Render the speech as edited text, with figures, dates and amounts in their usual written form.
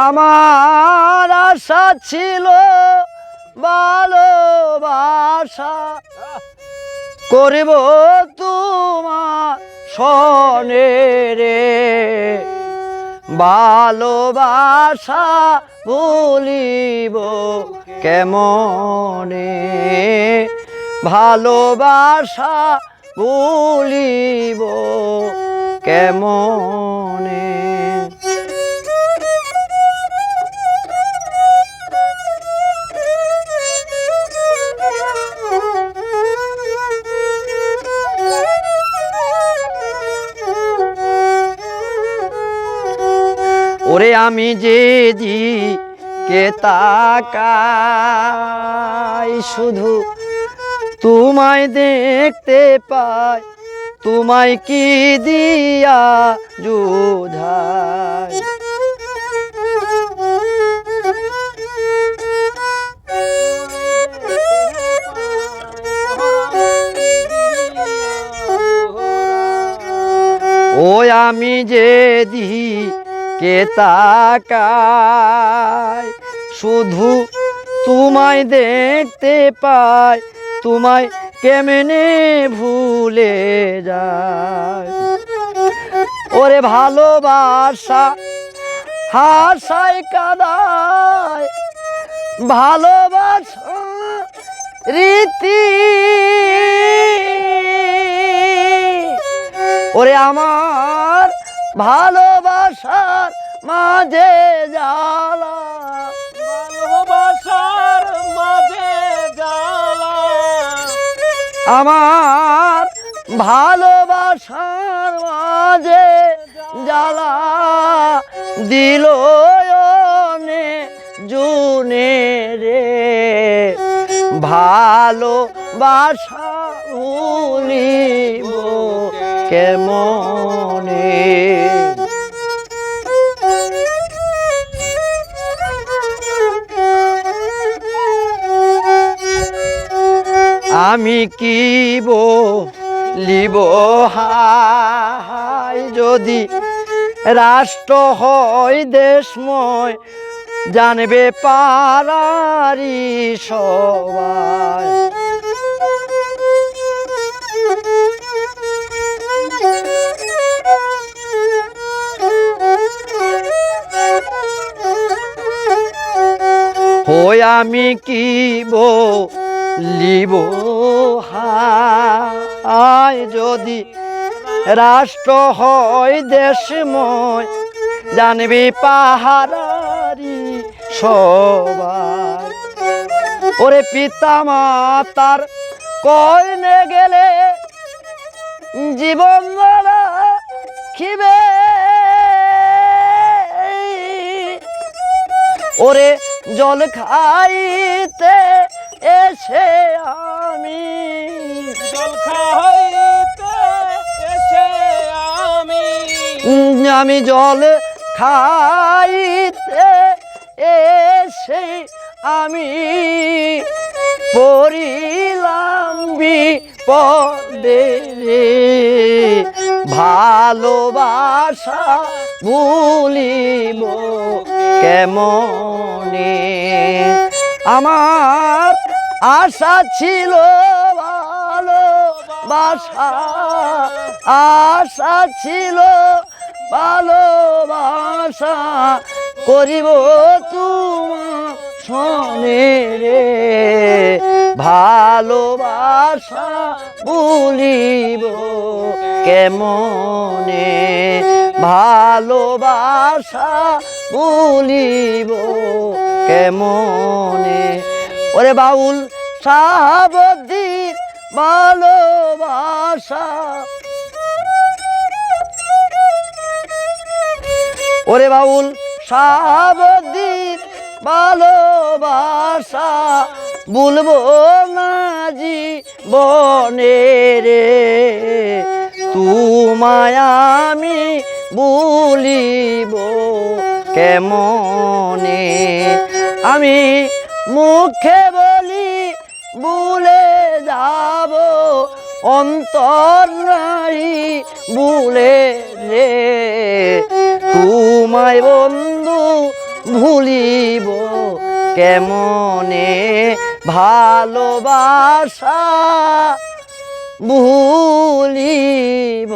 আমার আশা ছিল ভালোবাসা করিব তোমার সনে রে, ভালোবাসা ভুলিব কেমনে, ভালোবাসা ভুলিব কেমনে। ওরে আমি যেদিকে তাকাই শুধু তোমায় দেখতে পাই, তোমায় কি দিয়া যুধাই। ওই আমি যেদিকে তাকাই শুধু তোমায় দেখতে পাই, তোমায় কেমনে ভুলে যায়। ওরে ভালোবাসা হাসায় কাদায়, ভালোবাসা রীতি। ওরে আমার ভালোবাসার মাঝে জ্বালা, ভালোবাসার মাঝে জ্বালা, আমার ভালোবাসার মাঝে জ্বালা দিল জুনে রে, ভালোবাসা ভুলিব কেমনে। আমি কি বলিব হাই যদি রাষ্ট্র হয় দেশময়, জানবে পারারি সবাই। হই আমি কি বলিব হাই যদি রাষ্ট্র হয় দেশময়, জানবি পাহারারি সবাই। ওরে পিতা মাতার কইনে গেলে জীবন খিবে, ওরে জল খাইতে এসে আমি, জল খাইতে এসে আমি জল খাইতে এসে আমি পড়িলাম বিপদে রে, ভালোবাসা ভুলিব কেমনে। আমার আশা ছিল ভালোবাসা, আশা ছিল ভালোবাসা করিব তোমার সনে রে, ভালোবাসা ভুলিব কেমনে, ভালোবাসা ভুলিব কেমনে। ওরে বাউল সাহাবদ্দির ভালোবাসা, ওরে বাউল সাহাবদ্দির ভালোবাসা ভুলবো না জীবনে রে, তোমায় আমি ভুলিব কেমনে। আমি মুখে বলি ভুলে যাব, অন্তর নাই ভুলে রে, তোমায় বন্ধু ভুলিব কেমনে ভালোবাসা ভুলিব